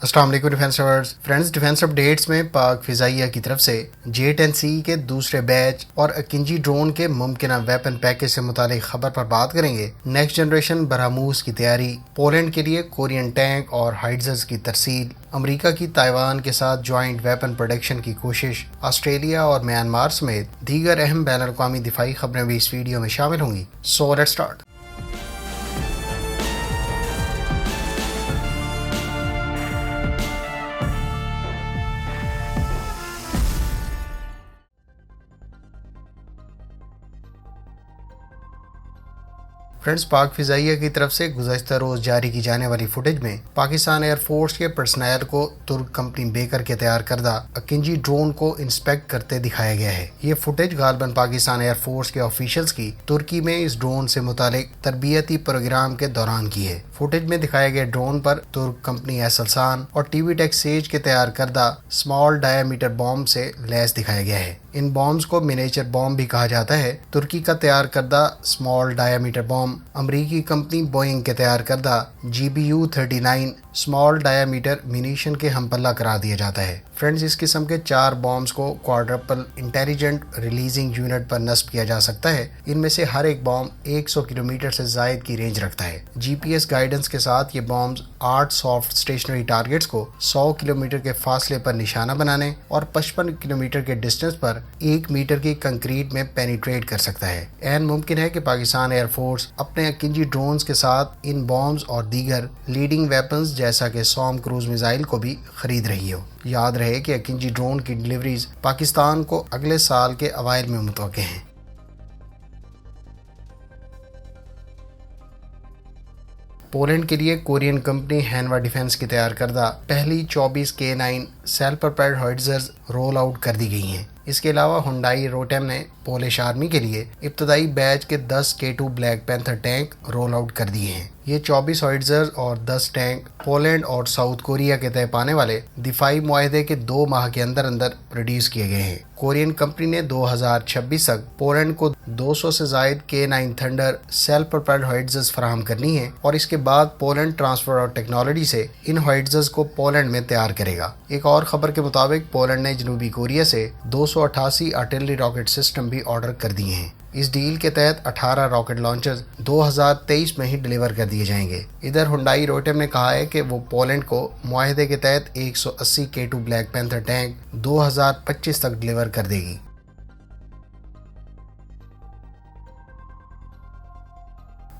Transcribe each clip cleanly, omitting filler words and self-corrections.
अस्सलाम वालेकुम defence lovers friends. Defence updates में पाक फिजाइया की तरफ से J-10C के दूसरे बैच और अकिंजी ड्रोन के मुमकिन वेपन पैकेज से मुतालिक खबर पर बात करेंगे। नेक्स्ट जनरेशन ब्रह्मोस की तैयारी, पोलैंड के लिए कोरियन टैंक और हाइट्जर्स की तरसील, अमेरिका की ताइवान के साथ जॉइंट वेपन प्रोडक्शन की कोशिश, ऑस्ट्रेलिया और म्यांमार समेत दीगर अहम बैन अल-अक़वामी दिफाई खबरें भी इस वीडियो में शामिल होंगी। So let's start. फ्रेंड्स, पाक फिजाइया की तरफ से गुज़श्ता रोज़ जारी की जाने वाली फुटेज में पाकिस्तान एयरफोर्स के पर्सनल को तुर्क कंपनी बेकर के तैयार करदा अकिंजी ड्रोन को इंस्पेक्ट करते दिखाया गया है। ये फुटेज गालबन पाकिस्तान एयरफोर्स के ऑफिशियल्स की तुर्की में इस ड्रोन से मुतालिक तरबियती प्रोग्राम के दौरान की है। फुटेज में दिखाए गए ड्रोन पर तुर्क कंपनी एसलसान और टीवी-टेक सेज के तैयार करदा स्मॉल डायामीटर बॉम्ब से लैस दिखाया गया है। इन बॉम्ब्स को मिनिएचर बॉम्ब भी कहा जाता है। तुर्की का तैयार करदा स्मॉल डायामीटर बॉम्ब अमरीकी कंपनी बोइंग के तैयार करदा GBU-39 स्मॉल डायामीटर मिनीशन के हमपल्ला करार दिया जाता है। फ्रेंड्स, इस किस्म के 4 बॉम्ब्स को क्वाड्रपल इंटेलिजेंट रिलीजिंग यूनिट पर नस्ब किया जा सकता है। इनमें से हर एक बॉम्ब 100 किलोमीटर से ज़ायद की रेंज रखता है। GPS गाइडेंस के साथ ये बॉम्ब्स 8 सॉफ्ट स्टेशनरी टारगेट्स को 100 किलोमीटर के फासले पर निशाना बनाने और 55 किलोमीटर के डिस्टेंस पर 1 मीटर की कंक्रीट में पेनिट्रेट कर सकता है। ऐन मुमकिन है कि पाकिस्तान एयरफोर्स अपने अकिंजी ड्रोन्स के साथ इन बॉम्ब्स और दीगर लीडिंग वेपन्स जैसा कि सॉम क्रूज मिसाइल को भी खरीद रही हो। याद रहे कि अकिंजी ड्रोन की डिलीवरीज पाकिस्तान को अगले साल के अवाइल में मुतवक्के हैं। पोलैंड के लिए कोरियन कंपनी हैनवा डिफेंस की तैयार करदा पहली 24 K9 self propelled howitzers roll out कर दी गई हैं। इसके अलावा हुंडई रोटेम ने पोलिश आर्मी के लिए इब्तदाई बैच के 10 K2 black panther tank role out कर दिए हैं। ये 24 हाइट्जर्स और 10 टैंक पोलैंड और साउथ कोरिया के तय पाने वाले दिफाई मुआहदे के 2 माह के अंदर अंदर प्रोड्यूस किए गए हैं। कोरियन कंपनी ने 2026 तक पोलैंड को 200 से ज़ायद K9 थंडर सेल्फ प्रोपेल्ड हाइट्जर्स फराहम करनी है और इसके बाद पोलैंड ट्रांसफर और टेक्नोलॉजी से इन हाइट्जर्स को पोलैंड में तैयार करेगा। एक और खबर के मुताबिक पोलैंड ने जनूबी कोरिया से 288 आर्टिलरी रॉकेट सिस्टम भी ऑर्डर कर दिए हैं। इस डील के तहत 18 रॉकेट लॉन्चर्स 2023 में ही डिलीवर कर दिए जाएंगे। इधर हुंडई रोटेम ने कहा है कि वो पोलैंड को मुआहदे के तहत 180 K2 ब्लैक पैंथर टैंक 2025 तक डिलीवर कर देगी।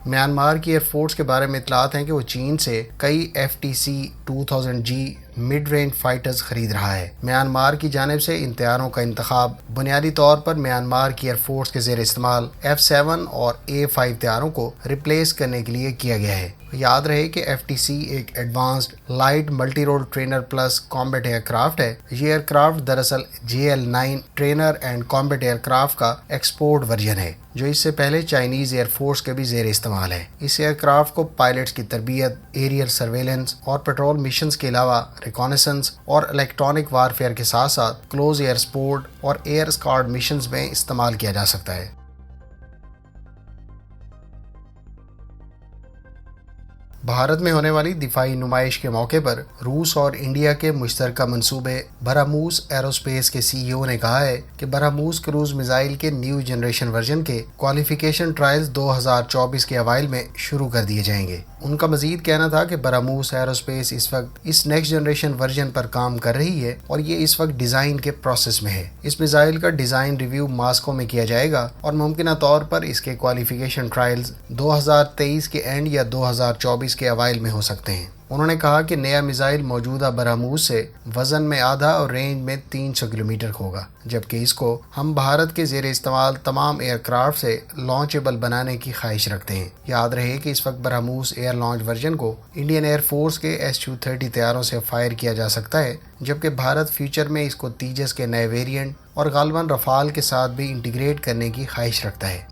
म्यांमार की एयरफोर्स के बारे में इतलात हैं कि वो चीन से कई FTC-2000G मिड रेंज फाइटर्स खरीद रहा है। म्यांमार की जानिब से इन तैयारों का इंतखाब बुनियादी तौर पर म्यांमार की एयरफोर्स के ज़ेर इस्तेमाल F7 और A5 तैयारों को रिप्लेस करने के लिए किया गया है। याद रहे कि FTC एक advanced light multi role trainer plus combat aircraft है। ये एयरक्राफ्ट दरअसल JL9 trainer and combat aircraft का एक्सपोर्ट वर्जन है, जो इससे पहले चाइनीज एयरफोर्स के भी ज़ेर इस्तेमाल है। इस एयरक्राफ्ट को पायलट्स की तरबियत, एरियल सर्वेलेंस और पेट्रोल मिशंस के अलावा रिकॉनेसेंस और इलेक्ट्रॉनिक वारफेयर के साथ साथ क्लोज एयर सपोर्ट और एयर स्क्वाड मिशंस में इस्तेमाल किया जा सकता है। भारत में होने वाली दिफाई नुमाइश के मौके पर रूस और इंडिया के मुश्तरका मंसूबे ब्रह्मोस एरोस्पेस के CEO ने कहा है कि ब्रह्मोस क्रूज मिसाइल के न्यू जनरेशन वर्जन के क्वालिफिकेशन ट्रायल्स 2024 के अवाइल में शुरू कर दिए जाएंगे। उनका मजीद कहना था कि ब्रह्मोस एरोस्पेस इस वक्त इस नेक्स्ट जनरेशन वर्जन पर काम कर रही है और ये इस वक्त डिज़ाइन के प्रोसेस में है। इस मिसाइल का डिज़ाइन रिव्यू मास्को में किया जाएगा और मुमकिन तौर पर इसके क्वालिफिकेशन ट्रायल्स 2023 के एंड या 2024 के अवाइल में हो सकते हैं। उन्होंने कहा कि नया मिसाइल मौजूदा ब्रह्मोस से वजन में आधा और रेंज में 300 किलोमीटर होगा, जबकि इसको हम भारत के ज़ेर इस्तेमाल तमाम एयरक्राफ्ट से लॉन्चेबल बनाने की ख्वाहिश रखते हैं। याद रहे कि इस वक्त ब्रह्मोस एयर लॉन्च वर्जन को इंडियन एयरफोर्स के SU-30 तैयारों से फायर किया जा सकता है, जबकि भारत फ्यूचर में इसको तेजस के नए वेरिएंट और गालबन रफाल के साथ भी इंटीग्रेट करने की ख्वाहिश रखता है।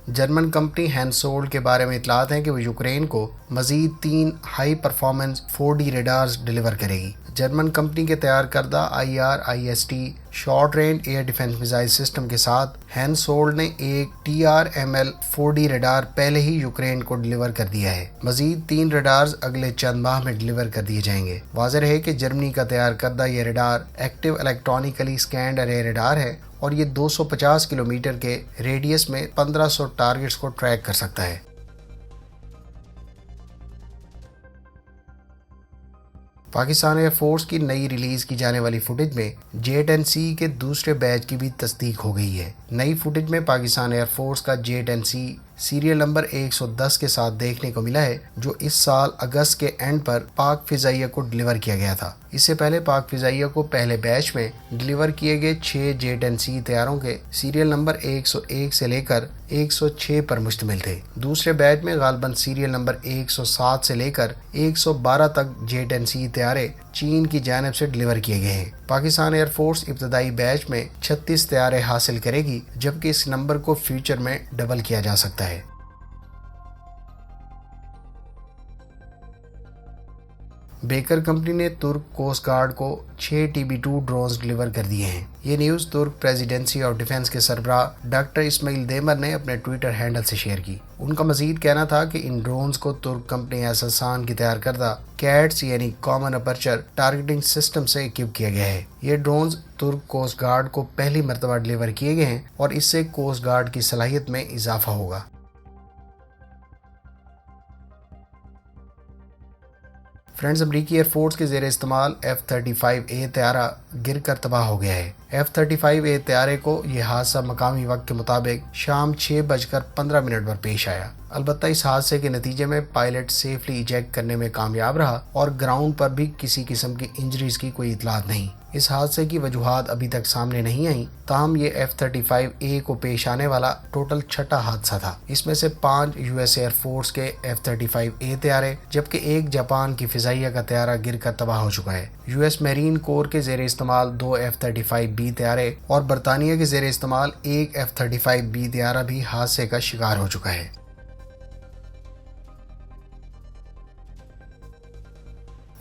जर्मन कंपनी हैंसोल्ड के बारे में इतलात हैं कि वो यूक्रेन को मज़ीद 3 high performance 4D radars deliver करेगी। जर्मन कंपनी के तैयार करदा IRIS-T short range air defence missile system के साथ हैंसोल्ड ने एक TRML-4D रडार पहले ही यूक्रेन को डिलीवर कर दिया है। मजीद 3 रडार्स अगले चंद माह में डिलीवर कर दिए जाएंगे। वाज़ेह है कि जर्मनी का तैयार करदा ये रडार एक्टिव इलेक्ट्रॉनिकली स्कैन्ड अरे रडार है और ये 250 किलोमीटर के रेडियस में 1500 टारगेट्स को ट्रैक कर सकता है। पाकिस्तान एयर फोर्स की नई रिलीज की जाने वाली फुटेज में J-10C के दूसरे बैच की भी तस्दीक हो गई है। नई फुटेज में पाकिस्तान एयर फोर्स का J-10C सीरियल नंबर 110 के साथ देखने को मिला है, जो इस साल अगस्त के एंड पर पाक फिजाइया को डिलीवर किया गया था। इससे पहले पाक फिजाइया को पहले बैच में डिलीवर किए गए 6 J-10C तैयारों के सीरियल नंबर 101 से लेकर 106 पर मुश्तमिल थे। दूसरे बैच में गालबन सीरियल नंबर 107 से लेकर 112 तक J-10C तैयारे चीन की जानिब से डिलीवर किए गए हैं। पाकिस्तान एयर फोर्स इब्तदाई बैच में 36 तैयारे हासिल करेगी, जबकि इस नंबर को फ्यूचर में डबल किया जा सकता है। बेकर कंपनी ने तुर्क कोस्ट गार्ड को 6 TB2 ड्रोन्स डिलीवर कर दिए हैं। ये न्यूज़ तुर्क प्रेसिडेंसी और डिफेंस के सरबराह डॉक्टर इस्माइल देमर ने अपने ट्विटर हैंडल से शेयर की। उनका मजीद कहना था कि इन ड्रोन्स को तुर्क कंपनी एसएसआन की तैयार करदा कैट्स यानी कॉमन अपर्चर टारगेटिंग सिस्टम से इक्विप किया गया है। ये ड्रोन्स तुर्क कोस्ट गार्ड को पहली मरतबा डिलीवर किए गए हैं और इससे कोस्ट गार्ड की सलाहियत में इजाफा होगा। फ्रेंड्स, अमरीकी एयरफोर्स के ज़ेरे इस्तेमाल F-35A तैयारा गिर कर तबाह हो गया है। F-35A तैयारे को यह हादसा मकामी वक्त के मुताबिक शाम 6:15 पर पेश आया। अलबत्ता इस हादसे के नतीजे में पायलट सेफली इजेक्ट करने में कामयाब रहा और ग्राउंड पर भी किसी किस्म की इंजरीज की कोई इतलात नहीं। इस हादसे की वजूहात अभी तक सामने नहीं आई, ताहम ये F-35A को पेश आने वाला टोटल 6ठा हादसा था। इसमें से 5 US एयरफोर्स के F-35A तैयारे, जबकि एक जापान की फिजाइया का तैयारा गिर कर तबाह हो चुका है। US मेरीन कोर के ज़ेरे इस्तेमाल 2 F-35B तैयारे और बरतानिया के ज़ेरे इस्तेमाल एक F-35B तैयारा भी हादसे का शिकार हो चुका है।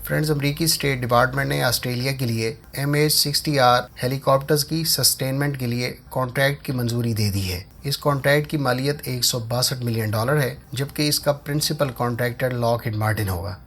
फ्रेंड्स, अमरीकी स्टेट डिपार्टमेंट ने ऑस्ट्रेलिया के लिए MH-60R हेलीकॉप्टर्स की सस्टेनमेंट के लिए कॉन्ट्रैक्ट की मंजूरी दे दी है। इस कॉन्ट्रैक्ट की मालियत $162 मिलियन है, जबकि इसका प्रिंसिपल कॉन्ट्रैक्टर लॉकहीड मार्टिन होगा।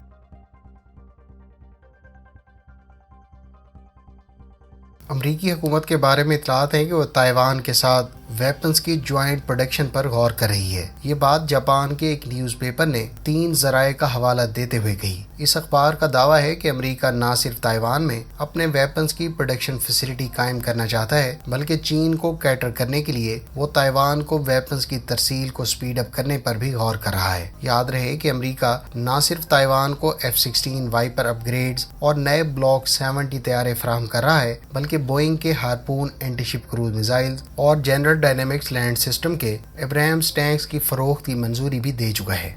अमरीकी हुकूमत के बारे में इतलात है कि वो ताइवान के साथ वेपन्स की ज्वाइंट प्रोडक्शन पर गौर कर रही है। ये बात जापान के एक न्यूज़पेपर ने 3 ज़राए का हवाला देते हुए कही। इस अखबार का दावा है कि अमेरिका न सिर्फ ताइवान में अपने वेपन्स की प्रोडक्शन फैसिलिटी कायम करना चाहता है, बल्कि चीन को कैटर करने के लिए वो ताइवान को वेपन्स की तरसील को स्पीड अप करने पर भी गौर कर रहा है। याद रहे कि अमेरिका न सिर्फ ताइवान को F-16 वाइपर अपग्रेड्स और नए ब्लॉक 70 तैयारे फराहम कर रहा है, बल्कि बोइंग के हार्पून एंटीशिप क्रूज मिसाइल्स और जनरल डायनेमिक्स लैंड सिस्टम के एब्राहम्स टैंक्स की फरोख्त की मंजूरी भी दे चुका है।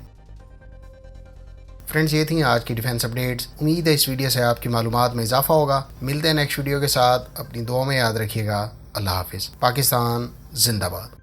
फ्रेंड्स, ये थी आज की डिफेंस अपडेट्स। उम्मीद है इस वीडियो से आपकी मालूमात में इजाफा होगा। मिलते हैं नेक्स्ट वीडियो के साथ। अपनी दुआ में याद रखिएगा। अल्लाह हाफिज़। पाकिस्तान जिंदाबाद।